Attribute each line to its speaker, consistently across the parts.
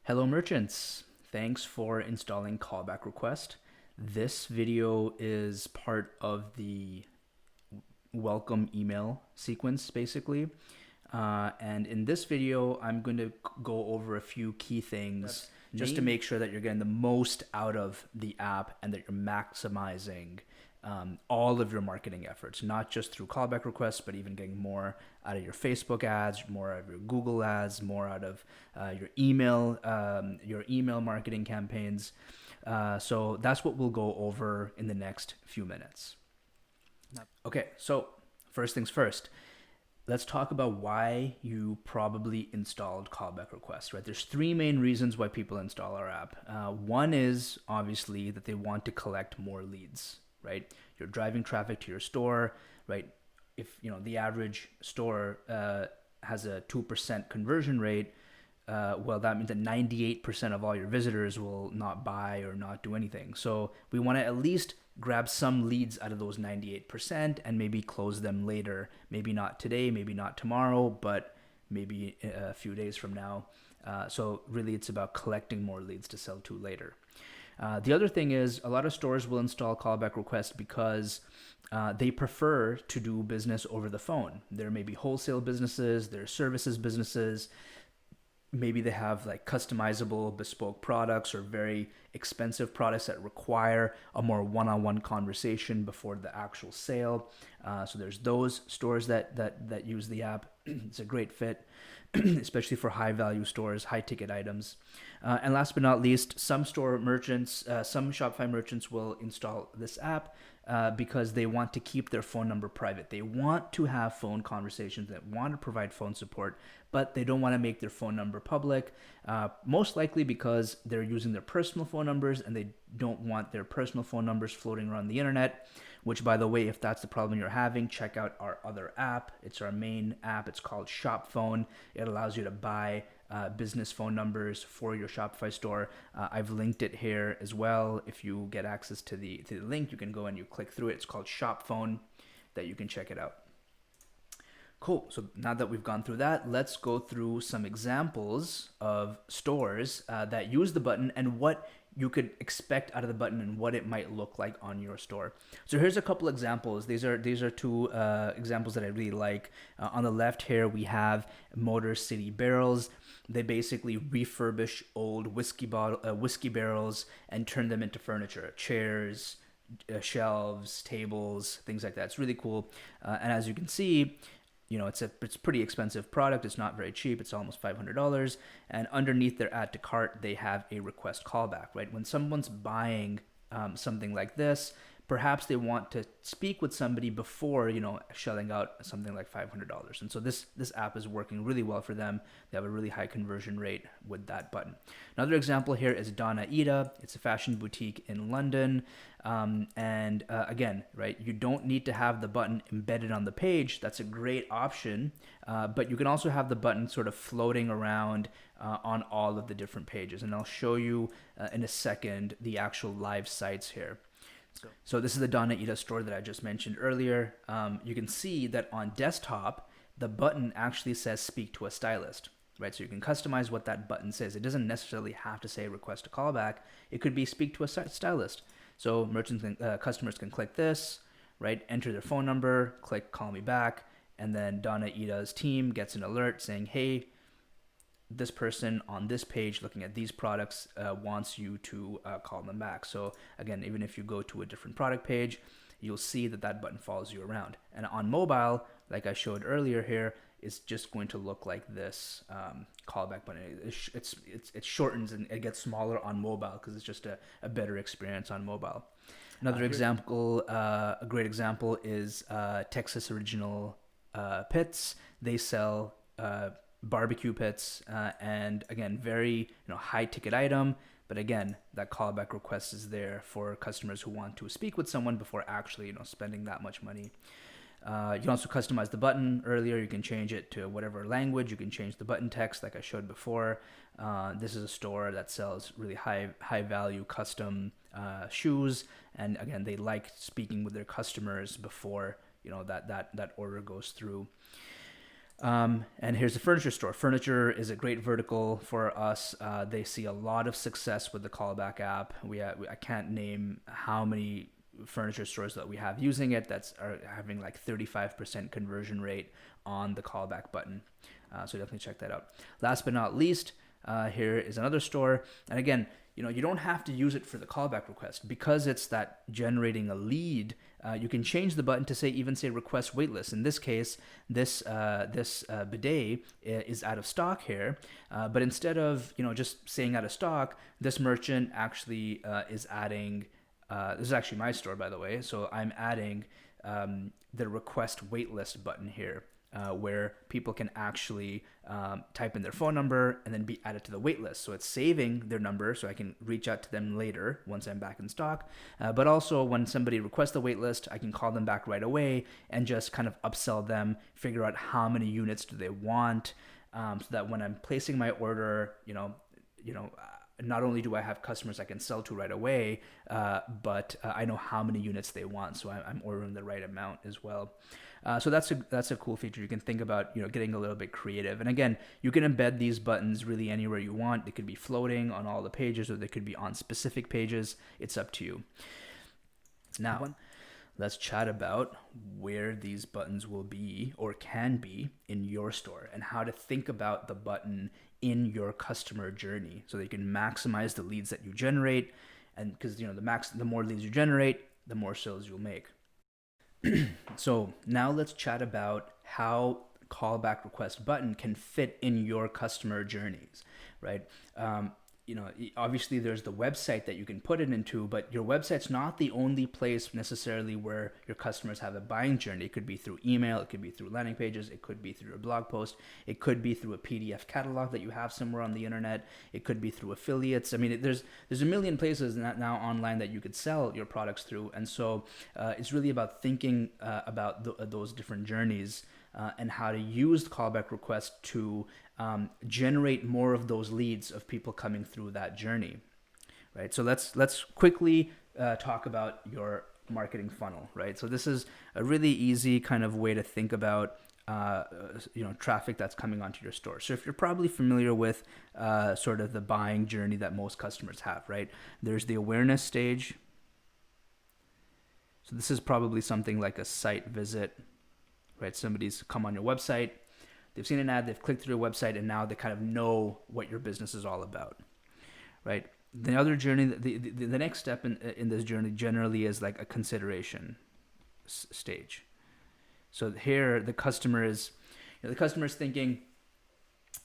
Speaker 1: Hello merchants, thanks for installing Callback Request. This video is part of the welcome email sequence basically. And in this video, I'm going to go over a few key things just to make sure that you're getting the most out of the app and that you're maximizing all of your marketing efforts, not just through callback requests, but even getting more out of your Facebook ads, more out of your Google ads, more out of your email marketing campaigns. So that's what we'll go over in the next few minutes. Okay, so first things first. Let's talk about why you probably installed callback requests, right? There's three main reasons why people install our app. One is obviously that they want to collect more leads, right? You're driving traffic to your store, right? If the average store has a 2% conversion rate, well, that means that 98% of all your visitors will not buy or not do anything. So we want to at least grab some leads out of those 98% and maybe close them later. Maybe not today, maybe not tomorrow, but maybe a few days from now. So really it's about collecting more leads to sell to later. The other thing is a lot of stores will install callback requests because they prefer to do business over the phone. There may be wholesale businesses, there are services businesses. Maybe they have like customizable bespoke products or very expensive products that require a more one-on-one conversation before the actual sale. So there's those stores that use the app. It's a great fit, especially for high value stores, high ticket items. And last but not least, some Shopify merchants will install this app because they want to keep their phone number private. They want to have phone conversations, that want to provide phone support, but they don't want to make their phone number public, most likely because they're using their personal phone numbers and they don't want their personal phone numbers floating around the internet, which, by the way, if that's the problem you're having, check out our other app. It's our main app. It's called Shop Phone. It allows you to buy business phone numbers for your Shopify store. I've linked it here as well. If you get access to the link, you can go and you click through it. It's called Shop Phone, that you can check it out. Cool. So now that we've gone through that, let's go through some examples of stores that use the button and what you could expect out of the button and what it might look like on your store. So here's a couple examples. These are two examples that I really like. On the left here, we have Motor City Barrels. They basically refurbish old whiskey barrels and turn them into furniture, chairs, shelves, tables, things like that. It's really cool. And as you can see, it's a pretty expensive product. It's not very cheap. It's almost $500. And underneath their add to cart, they have a request callback, right? When someone's buying something like this, perhaps they want to speak with somebody before, shelling out something like $500. And so this app is working really well for them. They have a really high conversion rate with that button. Another example here is Donna Ida. It's a fashion boutique in London. Again, right, you don't need to have the button embedded on the page. That's a great option. But you can also have the button sort of floating around on all of the different pages. And I'll show you in a second the actual live sites here. So this is the Donna Ida store that I just mentioned earlier. You can see that on desktop, the button actually says speak to a stylist, right? So you can customize what that button says. It doesn't necessarily have to say request a callback. It could be speak to a stylist. So customers can click this, right? Enter their phone number, click call me back, and then Donna Ida's team gets an alert saying, hey, this person on this page looking at these products wants you to call them back. So again, even if you go to a different product page, you'll see that button follows you around. And on mobile, like I showed earlier here, it's just going to look like this callback button. It shortens and it gets smaller on mobile because it's just a better experience on mobile. Another example, a great example is Texas Original Pits. They sell barbecue pits, and again, very high ticket item, but again, that callback request is there for customers who want to speak with someone before actually spending that much money. You can also customize the button earlier. You can change it to whatever language. You can change the button text like I showed before. This is a store that sells really high value custom shoes, and again, they like speaking with their customers before that order goes through. And here's the furniture store. Furniture is a great vertical for us. They see a lot of success with the Callback app. I can't name how many furniture stores that we have using it are having like 35% conversion rate on the Callback button. So definitely check that out. Last but not least, here is another store. And again, you don't have to use it for the callback request because it's that generating a lead. You can change the button to even say request waitlist. In this case, this bidet is out of stock here, but instead of just saying out of stock, this merchant actually is adding. This is actually my store, by the way. So I'm adding the request waitlist button here. Where people can actually type in their phone number and then be added to the wait list. So it's saving their number so I can reach out to them later once I'm back in stock. But also when somebody requests the wait list, I can call them back right away and just kind of upsell them, figure out how many units do they want, so that when I'm placing my order, not only do I have customers I can sell to right away, but I know how many units they want, so I'm ordering the right amount as well. So that's a cool feature. You can think about getting a little bit creative. And again, you can embed these buttons really anywhere you want. They could be floating on all the pages, or they could be on specific pages. It's up to you. Now, let's chat about where these buttons will be or can be in your store, and how to think about the button in your customer journey so that you can maximize the leads that you generate. And because the more leads you generate, the more sales you'll make. So now let's chat about how callback request button can fit in your customer journeys, right? Obviously there's the website that you can put it into, but your website's not the only place necessarily where your customers have a buying journey. It could be through email, it could be through landing pages, it could be through a blog post, it could be through a PDF catalog that you have somewhere on the internet, it could be through affiliates. I mean, there's a million places now online that you could sell your products through, and so it's really about thinking about those different journeys and how to use the callback request to generate more of those leads of people coming through that journey, right? So let's quickly talk about your marketing funnel, right? So this is a really easy kind of way to think about traffic that's coming onto your store. So if you're probably familiar with sort of the buying journey that most customers have, right? There's the awareness stage. So this is probably something like a site visit, right? Somebody's come on your website, they've seen an ad, they've clicked through your website, and now they kind of know what your business is all about, right? The other journey, the next step in this journey generally is like a consideration stage. So here the customer is thinking,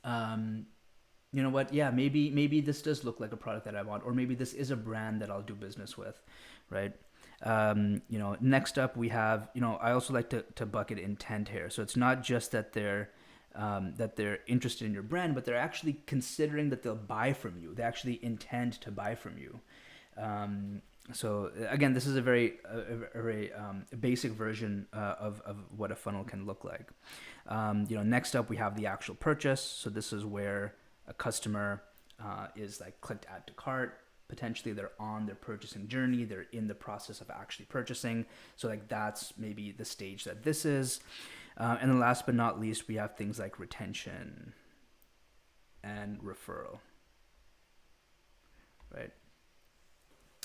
Speaker 1: you know what? Yeah, maybe this does look like a product that I want, or maybe this is a brand that I'll do business with, right? Next up we have, I also like to bucket intent here. So it's not just that they're interested in your brand, but they're actually considering that they'll buy from you. They actually intend to buy from you. So again, this is a very basic version of what a funnel can look like. Next up we have the actual purchase. So this is where a customer is like clicked add to cart. Potentially they're on their purchasing journey. They're in the process of actually purchasing. So like that's maybe the stage that this is. And then last but not least, we have things like retention and referral, right?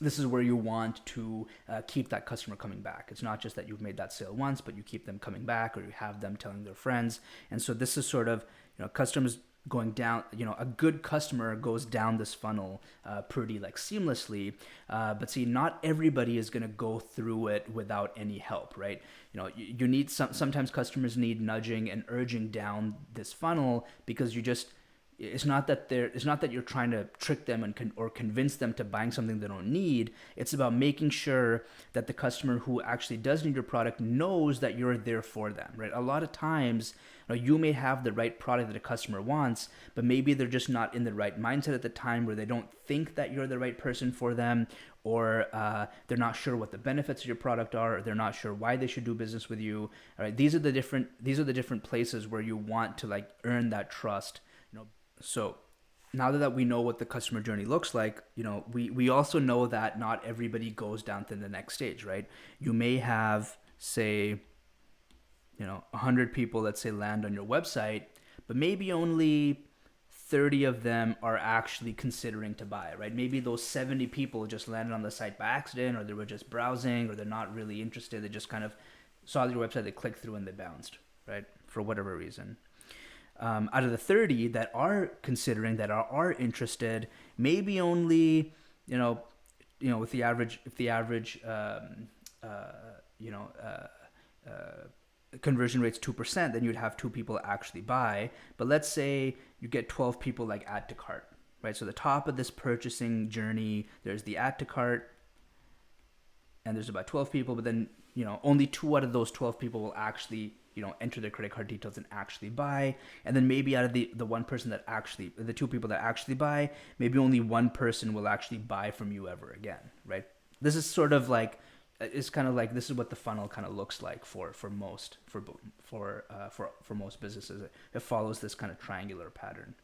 Speaker 1: This is where you want to keep that customer coming back. It's not just that you've made that sale once, but you keep them coming back, or you have them telling their friends. And so this is sort of, customers going down, a good customer goes down this funnel pretty like seamlessly, but see, not everybody is going to go through it without any help, right? You need sometimes customers need nudging and urging down this funnel, because it's not that you're trying to trick them or convince them to buying something they don't need. It's about making sure that the customer who actually does need your product knows that you're there for them, right? A lot of times, you may have the right product that a customer wants, but maybe they're just not in the right mindset at the time, where they don't think that you're the right person for them, or they're not sure what the benefits of your product are, or they're not sure why they should do business with you. All right, these are the different places where you want to like earn that trust. So now that we know what the customer journey looks like, we also know that not everybody goes down to the next stage, right? You may have, say, 100 people, let's say, land on your website, but maybe only 30 of them are actually considering to buy, right? Maybe those 70 people just landed on the site by accident, or they were just browsing, or they're not really interested. They just kind of saw your website, they clicked through and they bounced, right? For whatever reason. Out of the 30 that are considering, that are interested, maybe only, with the average, if the average, conversion rate's 2%, then you'd have 2 people actually buy. But let's say you get 12 people like add to cart, right? So the top of this purchasing journey, there's the add to cart, and there's about 12 people, but then, only 2 out of those 12 people will actually, enter their credit card details and actually buy. And then maybe out of the 1 person that actually, the 2 people that actually buy, maybe only 1 person will actually buy from you ever again, right? This is sort of like, it's kind of like, this is what the funnel kind of looks like for most businesses. It follows this kind of triangular pattern.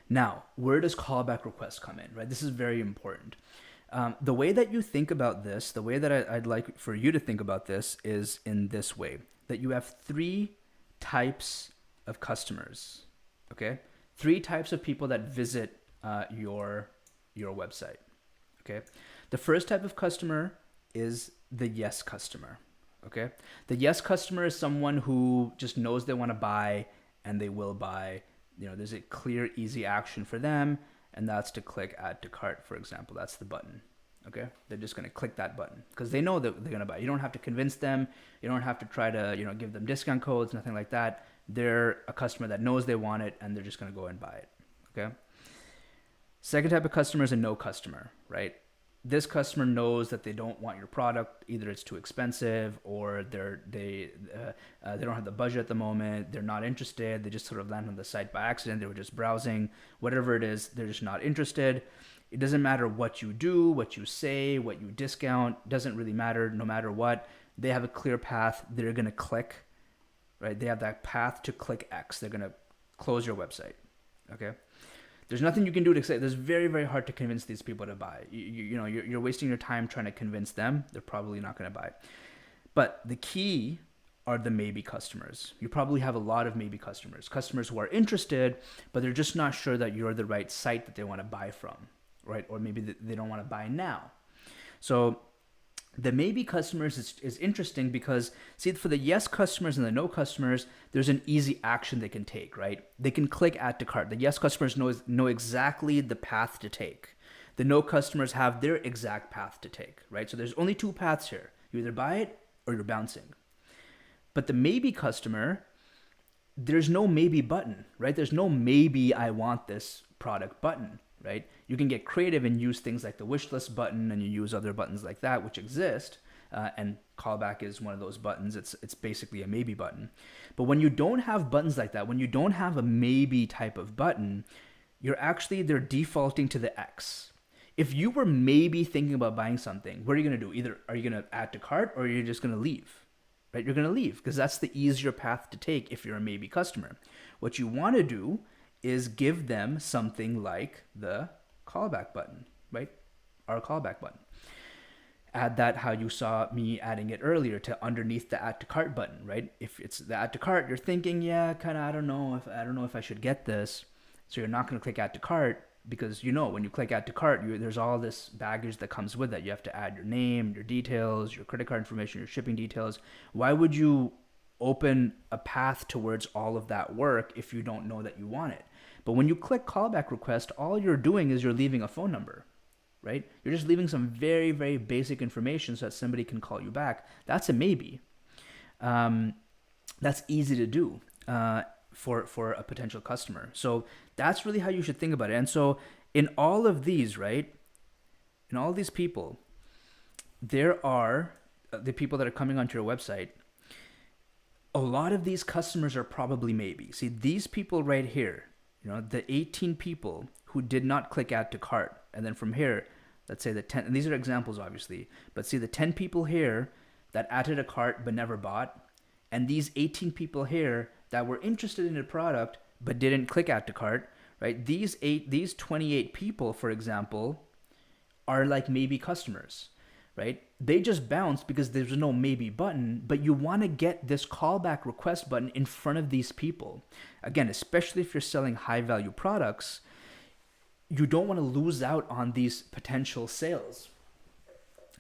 Speaker 1: Now, where does callback request come in, right? This is very important. The way that you think about this, the way that I'd like for you to think about this is in this way, that you have 3 types of customers, okay? 3 types of people that visit your website, okay? The first type of customer is the yes customer, okay? The yes customer is someone who just knows they want to buy and they will buy. There's a clear, easy action for them, and that's to click add to cart, for example. That's the button, okay? They're just going to click that button because they know that they're going to buy. You don't have to convince them. You don't have to try to, give them discount codes, nothing like that. They're a customer that knows they want it, and they're just going to go and buy it, okay? Second type of customer is a no customer, right? This customer knows that they don't want your product. Either it's too expensive, or they don't have the budget at the moment. They're not interested. They just sort of land on the site by accident. They were just browsing. Whatever it is, they're just not interested. It doesn't matter what you do, what you say, what you discount. Doesn't really matter. No matter what, they have a clear path. They're gonna click, right? They have that path to click X. They're gonna close your website. Okay. There's nothing you can do to say. It's very, very hard to convince these people to buy. You're wasting your time trying to convince them. They're probably not going to buy. But the key are the maybe customers. You probably have a lot of maybe customers who are interested, but they're just not sure that you're the right site that they want to buy from, right? Or maybe they don't want to buy now. So the maybe customers is interesting because, see, for the yes customers and the no customers, there's an easy action they can take, right? They can click add to cart. The yes customers know exactly the path to take. The no customers have their exact path to take, right? So there's only 2 paths here. You either buy it or you're bouncing. But the maybe customer, there's no maybe button, right? There's no maybe I want this product button, right? You can get creative and use things like the wish list button, and you use other buttons like that which exist, and callback is one of those buttons. It's basically a maybe button. But when you don't have buttons like that, when you don't have a maybe type of button, they're defaulting to the X. If you were maybe thinking about buying something, what are you going to do? Either are you going to add to cart, or are you just going to leave, right? You're going to leave because that's the easier path to take if you're a maybe customer. What you want to do is give them something like the callback button, right? Our callback button. Add that how you saw me adding it earlier to underneath the add to cart button, right? If it's the add to cart, you're thinking, yeah, kind of, I don't know if I should get this. So you're not going to click add to cart because when you click add to cart, there's all this baggage that comes with that. You have to add your name, your details, your credit card information, your shipping details. Why would you open a path towards all of that work if you don't know that you want it? But when you click callback request, all you're doing is you're leaving a phone number, right? You're just leaving some very, very basic information so that somebody can call you back. That's a maybe. That's easy to do for a potential customer. So that's really how you should think about it. And so in all of these, right, in all these people, there are the people that are coming onto your website. A lot of these customers are probably maybe. See, these people right here, the 18 people who did not click add to cart. And then from here, let's say the 10, and these are examples obviously, but see the 10 people here that added a cart but never bought, and these 18 people here that were interested in the product but didn't click add to cart, right? These 28 people, for example, are like maybe customers. right? They just bounce because there's no maybe button, but you want to get this callback request button in front of these people. Again, especially if you're selling high value products, you don't want to lose out on these potential sales.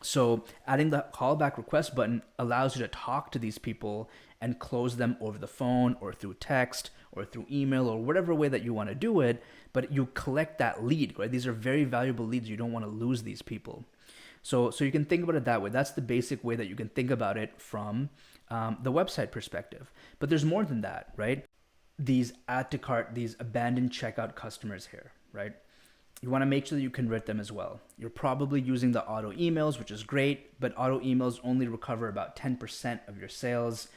Speaker 1: So adding the callback request button allows you to talk to these people and close them over the phone or through text or through email or whatever way that you want to do it, but you collect that lead, right? These are very valuable leads. You don't want to lose these people. So you can think about it that way. That's the basic way that you can think about it from the website perspective. But there's more than that, right? These add to cart, these abandoned checkout customers here, right? You want to make sure that you convert them as well. You're probably using the auto emails, which is great, but auto emails only recover about 10% of your sales.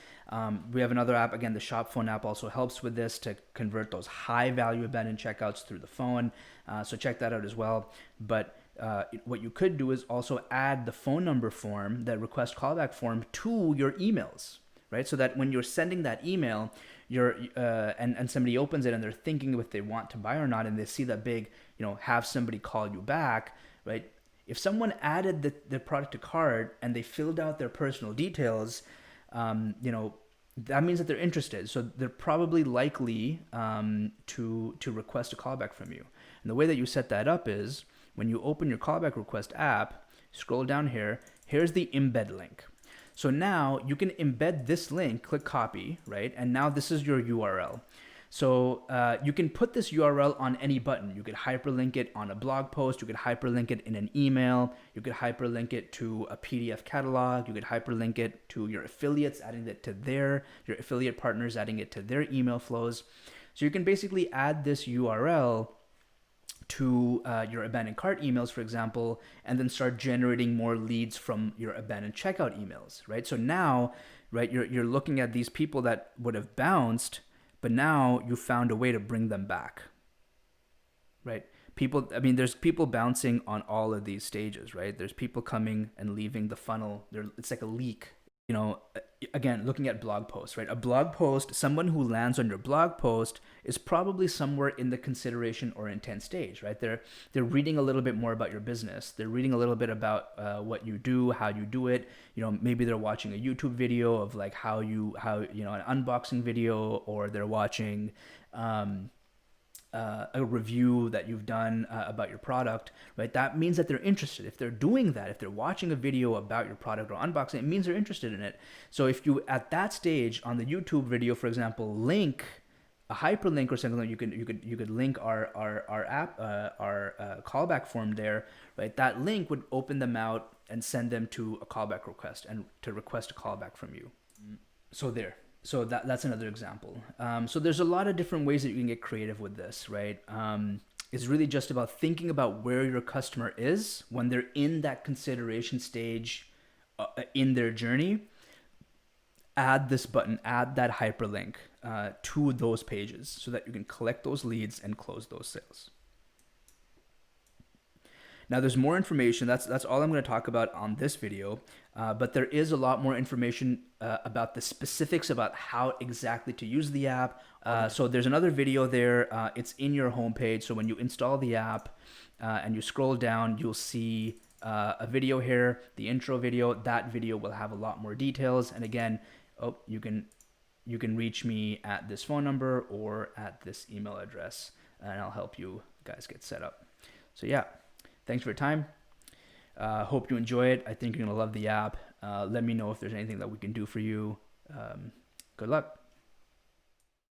Speaker 1: We have another app, again, the Shop Phone app also helps with this to convert those high value abandoned checkouts through the phone. So check that out as well. But what you could do is also add the phone number form, that request callback form, to your emails, right? So that when you're sending that email, and somebody opens it and they're thinking if they want to buy or not, and they see that big, have somebody call you back, right? If someone added the product to cart and they filled out their personal details, that means that they're interested. So they're probably likely to request a callback from you. And the way that you set that up is when you open your callback request app, scroll down here, here's the embed link. So now you can embed this link, click copy, right? And now this is your URL. So you can put this URL on any button. You could hyperlink it on a blog post. You could hyperlink it in an email. You could hyperlink it to a PDF catalog. You could hyperlink it to your affiliates, adding it to your affiliate partners, adding it to their email flows. So you can basically add this URL to your abandoned cart emails, for example, and then start generating more leads from your abandoned checkout emails, right? So now, right, you're looking at these people that would have bounced, but now you found a way to bring them back, right? There's people bouncing on all of these stages, right? There's people coming and leaving the funnel. It's like a leak. Again, looking at blog posts, right? A blog post, someone who lands on your blog post is probably somewhere in the consideration or intent stage, right? They're reading a little bit more about your business. They're reading a little bit about what you do, how you do it. Maybe they're watching a YouTube video of like how an unboxing video, or they're watching a review that you've done about your product, right? That means that they're interested. If they're doing that, if they're watching a video about your product or unboxing, it means they're interested in it. So if you, at that stage on the YouTube video, for example, link a hyperlink or something, like you could link our app, our callback form there, right? That link would open them out and send them to a callback request and to request a callback from you. So that's another example. So there's a lot of different ways that you can get creative with this, right? It's really just about thinking about where your customer is when they're in that consideration stage in their journey. Add this button, add that hyperlink to those pages so that you can collect those leads and close those sales. Now there's more information. That's all I'm going to talk about on this video, but there is a lot more information about the specifics about how exactly to use the app. So there's another video there. It's in your homepage. So when you install the app and you scroll down, you'll see a video here, the intro video. That video will have a lot more details. And again, you can reach me at this phone number or at this email address, and I'll help you guys get set up. So yeah. Thanks for your time. Hope you enjoy it. I think you're going to love the app. Let me know if there's anything that we can do for you. Good luck.